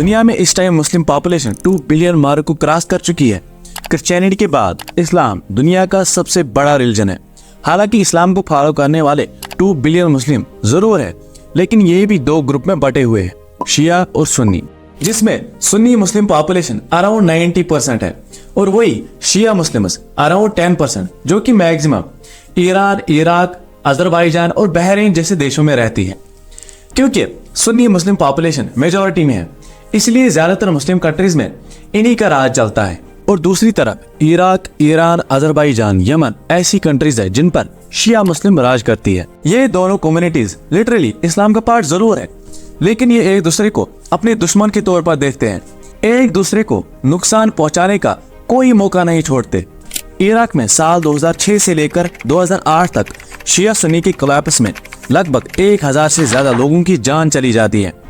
दुनिया में इस time Muslim population 2 billion mark को क्रॉस कर चुकी है। क्रिश्चियनिटी के बाद इस्लाम दुनिया का सबसे बड़ा रिलीजन है। हालांकि इस्लाम को फॉलो करने वाले 2 बिलियन मुस्लिम जरूर है, लेकिन ये भी 2 ग्रुप में बटे हुए हैं, शिया और सुन्नी, जिसमें सुन्नी मुस्लिम पॉपुलेशन अराउंड 90% है और वही शिया मुस्लिम्स अराउंड 10%, जो कि मैक्सिमम ईरान, इराक, अजरबैजान और बहरीन जैसे देशों में रहती है। क्योंकि सुन्नी मुस्लिम पॉपुलेशन मेजॉरिटी में है, इसलिए ज्यादातर मुस्लिम कंट्रीज में इन्हीं का राज चलता है। और दूसरी तरफ इराक, ईरान, अजरबैजान, यमन ऐसी कंट्रीज है जिन पर शिया मुस्लिम राज करती है। ये दोनों कम्युनिटीज लिटरली इस्लाम का पार्ट जरूर है, लेकिन ये एक दूसरे को अपने दुश्मन के तौर पर देखते हैं, एक दूसरे को नुकसान पहुंचाने का कोई मौका नहीं छोड़ते। इराक में साल 2006 से लेकर 2008 तक शिया सुन्नी के कोलैप्स में लगभग 1000 से ज्यादा लोगों की जान चली जाती है।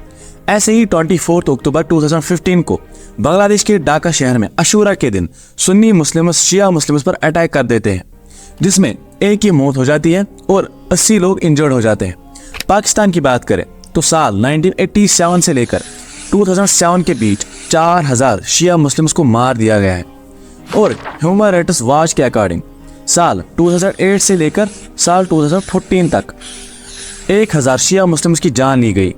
ऐसे ही 24 अक्टूबर 2015 को बांग्लादेश के ढाका शहर में अशूरा के दिन सुन्नी मुस्लिम्स शिया मुस्लिम्स पर अटैक कर देते हैं, जिसमें एक की मौत हो जाती है और 80 लोग इंजर्ड हो जाते हैं। पाकिस्तान की बात करें तो साल 1987 से लेकर 2007 के बीच 4000 शिया मुस्लिम्स को मार दिया गया है और ह्यूमन राइट्स वॉच के अकॉर्डिंग साल 2008 से लेकर साल 2014 तक 1000 शिया मुस्लिम्स की जान ली गई।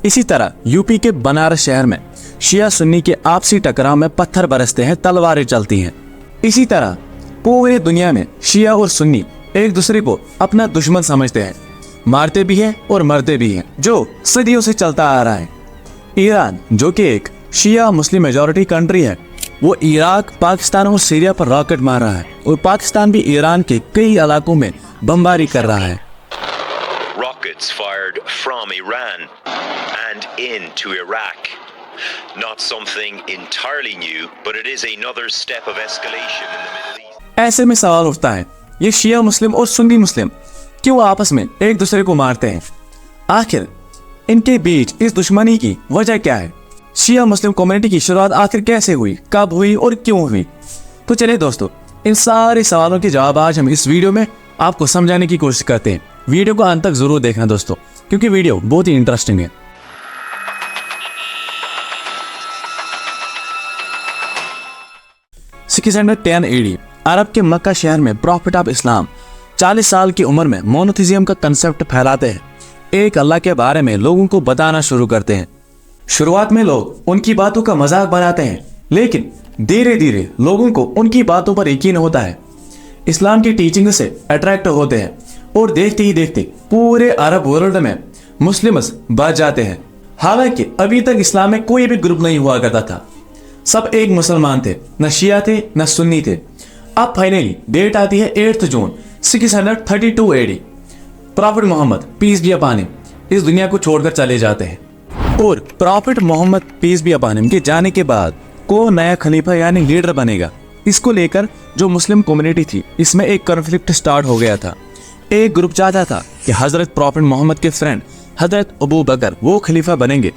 इसी तरह यूपी के बनारस शहर में शिया सुन्नी के आपसी टकराव में पत्थर बरसते हैं, तलवारें चलती हैं। इसी तरह पूरी दुनिया में शिया और सुन्नी एक दूसरे को अपना दुश्मन समझते हैं, मारते भी हैं और मरते भी हैं, जो सदियों से चलता आ रहा है। ईरान, जो कि एक शिया मुस्लिम मेजॉरिटी कंट्री है, वो इराक, पाकिस्तान और सीरिया पर रॉकेट मार रहा है और पाकिस्तान भी ईरान के कई इलाकों में बमबारी कर रहा है। Rockets fired from Iran and into Iraq. Not something entirely new, but it is another step of escalation in the Middle East. ऐसे में सवाल उठता है, ये शिया मुस्लिम और सुन्नी मुस्लिम क्यों आपस में एक दूसरे को मारते हैं? आखिर इनके बीच इस दुश्मनी की वजह क्या है? शिया मुस्लिम कम्युनिटी की शुरुआत आखिर कैसे हुई, कब हुई और क्यों हुई? तो चलिए दोस्तों, इन सारे सवालों के जवाब आज हम इस वीडियो में आपको समझाने की कोशिश करते हैं। वीडियो को अंत तक जरूर देखना दोस्तों, क्योंकि वीडियो बहुत ही इंटरेस्टिंग है। सिक्स 10 AD अरब के मक्का शहर में प्रॉफिट ऑफ इस्लाम 40 साल की उम्र में मोनोथिज्म का कंसेप्ट फैलाते हैं। एक अल्लाह के बारे में लोगों को बताना शुरू करते हैं। शुरुआत में लोग उनकी बातों का मजाक बनाते हैं, लेकिन धीरे धीरे लोगों को उनकी बातों पर यकीन होता है, इस्लाम की टीचिंग से अट्रैक्ट होते हैं और देखते ही देखते पूरे अरब वर्ल्ड में मुस्लिम्स बढ़ जाते हैं। हालांकि अभी तक इस्लाम में कोई भी ग्रुप नहीं हुआ करता था, सब एक मुसलमान थे, न शिया थे न सुन्नी थे। अब फाइनली डेट आती है 8 जून 632 AD। Prophet Muhammad peace be upon him इस दुनिया को छोड़कर चले जाते हैं और prophet Muhammad peace be upon him के जाने के बाद को नया खलीफा यानी लीडर बनेगा। इसको लेकर जो मुस्लिम कम्युनिटी थी, इसमें एक कॉन्फ्लिक्ट स्टार्ट हो गया था। एक ग्रुप चाहता था कि हजरत प्रॉफिट मोहम्मद के फ्रेंड हजरत अबू बकर वो खलीफा बनेंगे,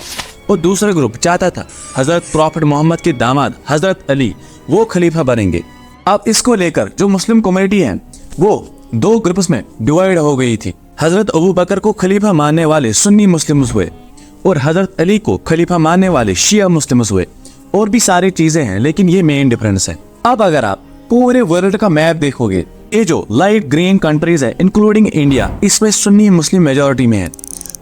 और दूसरा ग्रुप चाहता था हजरत प्रॉफिट मोहम्मद के दामाद हजरत अली वो खलीफा बनेंगे। अब इसको लेकर जो मुस्लिम कम्युनिटी है वो 2 ग्रुप्स में डिवाइड हो गई थी। हजरत अबू बकर को खलीफा मानने वाले सुन्नी मुस्लिम्स हुए और हजरत अली को खलीफा मानने वाले शिया मुस्लिम्स हुए। और भी सारी चीजें हैं, लेकिन ये मेन डिफरेंस है। अब अगर आप पूरे वर्ल्ड का मैप देखोगे, ये जो लाइट ग्रीन कंट्रीज है इंक्लूडिंग इंडिया, इसमें सुन्नी मुस्लिम मेजॉरिटी में है,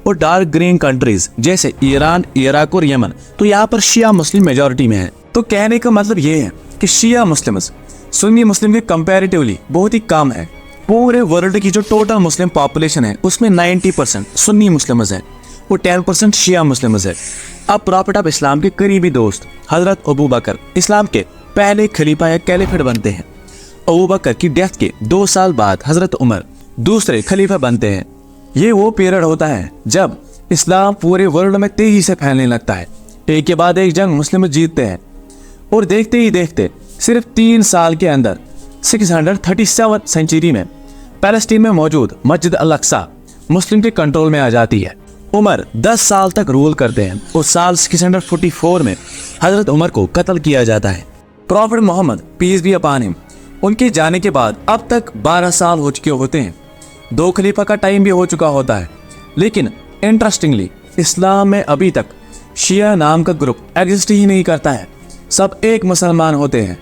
और डार्क ग्रीन कंट्रीज जैसे ईरान, इराक और यमन, तो यहाँ पर शिया मुस्लिम मेजॉरिटी में है। तो कहने का मतलब ये है कि शिया मुस्लिम्स सुन्नी मुस्लिम के कंपैरेटिवली बहुत ही कम है। पूरे वर्ल्ड की जो टोटल मुस्लिम पॉपुलेशन है उसमें 90% सुन्नी मुस्लिम्स है और 10% शिया मुस्लिम्स है। अब प्रॉफिट ऑफ इस्लाम के करीबी दोस्त हजरत अबू बकर इस्लाम के पहले खलीफा या कैलिफेट बनते हैं। अबू बकर की डेथ के 2 साल बाद हजरत उमर दूसरे खलीफा बनते हैं। ये वो पीरियड होता है जब इस्लाम पूरे वर्ल्ड में तेजी से फैलने लगता है। एक के बाद एक जंग मुस्लिम जीतते हैं और देखते ही देखते सिर्फ 3 साल के अंदर 637 सेंचुरी में पैलेस्टीन में मौजूद मस्जिद अल अक्सा मुस्लिम के कंट्रोल में आ जाती है। उमर 10 साल तक रूल करते हैं और साल 644 में हजरत उमर को कत्ल किया जाता है। Prophet Muhammad peace be upon him उनके जाने के बाद अब तक 12 साल हो चुके होते हैं। 2 खलीफा का टाइम भी हो चुका होता है, लेकिन इंटरेस्टिंगली इस्लाम में अभी तक शिया नाम का ग्रुप एग्जिस्ट ही नहीं करता है, सब एक मुसलमान होते हैं।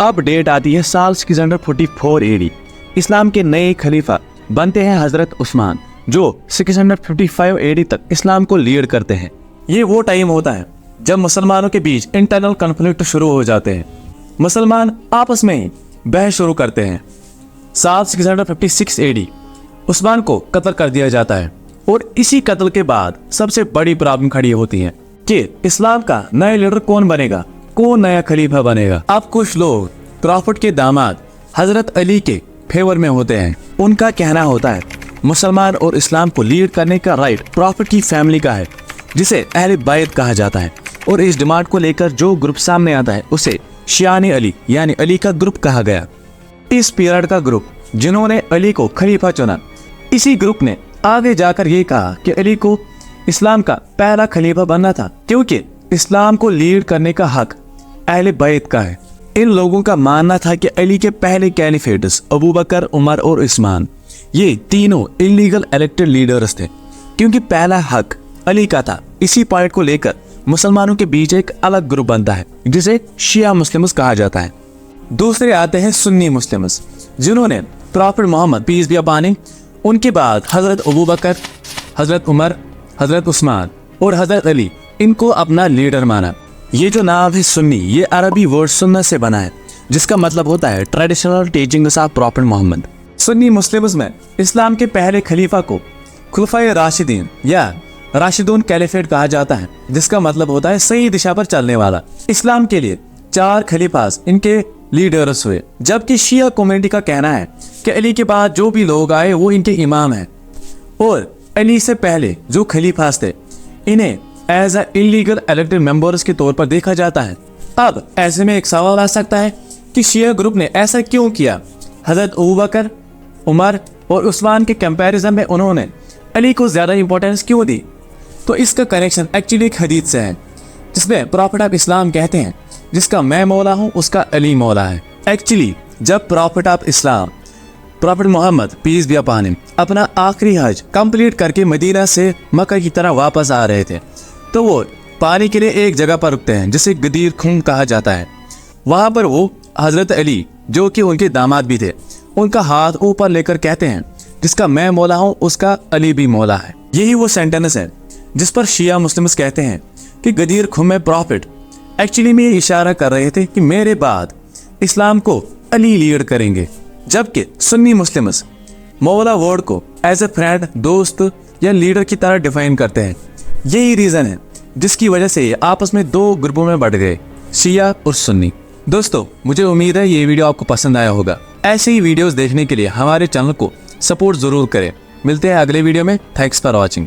अब डेट आती है साल 644 AD। इस्लाम के नए खलीफा बनते हैं हजरत उस्मान, जो 655 AD तक इस्लाम को लीड करते हैं। ये वो टाइम होता है जब मुसलमानों के बीच इंटरनल कॉन्फ्लिक्ट शुरू हो जाते हैं, मुसलमान आपस में ही बहस शुरू करते हैं। साल 656 AD उस्मान को कत्ल कर दिया जाता है और इसी कत्ल के बाद सबसे बड़ी प्रॉब्लम खड़ी होती है कि इस्लाम का नया लीडर कौन बनेगा, कौन नया खलीफा बनेगा। अब कुछ लोग प्रॉफिट के दामाद हजरत अली के फेवर में होते हैं। उनका कहना होता है मुसलमान और इस्लाम को लीड करने का राइट प्रॉफिट की फैमिली का है, जिसे अहले बैत कहा जाता है। और इस डिमांड को लेकर जो ग्रुप सामने आता है उसे शियाने अली यानी अली का ग्रुप कहा गया। इस पीरियड का ग्रुप जिन्होंने अली को खलीफा चुना, इसी ग्रुप ने आगे जाकर ये कहा कि अली को इस्लाम का पहला खलीफा बनना था, क्योंकि इस्लाम को लीड करने का हक अहले बैत का है। इन लोगों का मानना था कि अली के पहले कैलिफेट्स अबू बकर, उमर और उस्मान, ये तीनों इलीगल इलेक्टेड लीडर्स थे, क्योंकि पहला हक अली का था। इसी पॉइंट को लेकर मुसलमानों के बीच एक अलग ग्रुप बनता है जिसे शिया मुस्लिम्स कहा जाता है। दूसरे आते हैं सुन्नी मुस्लिम्स, जिन्होंने prophet Muhammad peace be upon him, उनके बाद हजरत अबू बकर, हजरत उमर, हजरत उस्मान और हजरत अली, इनको अपना लीडर माना। ये जो नाम है सुन्नी, ये अरबी वर्ड सुन्ना से बना है, जिसका मतलब होता है traditional teachings of prophet Muhammad. Sunni Muslims में इस्लाम के पहले खलीफा को खुलफाए राशिदीन या राशिदून कैलिफेट कहा जाता है, जिसका मतलब होता है सही दिशा पर चलने वाला। इस्लाम के लिए 4 खलीफास इनके लीडर्स हुए, जबकि शिया कम्युनिटी का कहना है कि अली के बाद जो भी लोग आए वो इनके इमाम हैं, और अली से पहले जो खलीफास थे इन्हें as a illegal elected members के तौर पर देखा जाता है। अब ऐसे में एक सवाल आ सकता है कि शिया ग्रुप ने ऐसा क्यों किया? हजरत अबू बकर, उमर और उस्मान के कंपैरिजन में उन्होंने अली को ज्यादा इंपॉर्टेंस क्यों दी? तो इसका कनेक्शन एक्चुअली एक हदीस से है, जिसमें प्रॉफिट ऑफ इस्लाम कहते हैं जिसका मैं मौला हूँ उसका अली मौला है। एक्चुअली जब prophet of Islam prophet Muhammad peace be upon him अपना आखिरी हज कंप्लीट करके मदीना से मक्का की तरह वापस आ रहे थे, तो वो पानी के लिए एक जगह पर रुकते हैं जिसे गदीर खून कहा जाता है। वहां पर वो हजरत अली, जो कि उनके दामाद भी थे, उनका हाथ ऊपर लेकर कहते हैं जिसका मैं मौला हूँ उसका अली भी मौला है। यही वो सेंटेंस है जिस पर शिया मुस्लिम्स कहते हैं कि गदीर खून में प्रॉफिट एक्चुअली में ये इशारा कर रहे थे कि मेरे बाद इस्लाम को अली लीड करेंगे, जबकि सुन्नी मुस्लिम्स मौला वर्ड को एज ए फ्रेंड, दोस्त या लीडर की तरह डिफाइन करते हैं। यही रीजन है जिसकी वजह से ये आपस में 2 ग्रुपों में बढ़ गए, शिया और सुन्नी। दोस्तों, मुझे उम्मीद है ये वीडियो आपको पसंद आया होगा। ऐसे ही वीडियोस देखने के लिए हमारे चैनल को सपोर्ट जरूर करें। मिलते हैं अगले वीडियो में। Thanks for watching.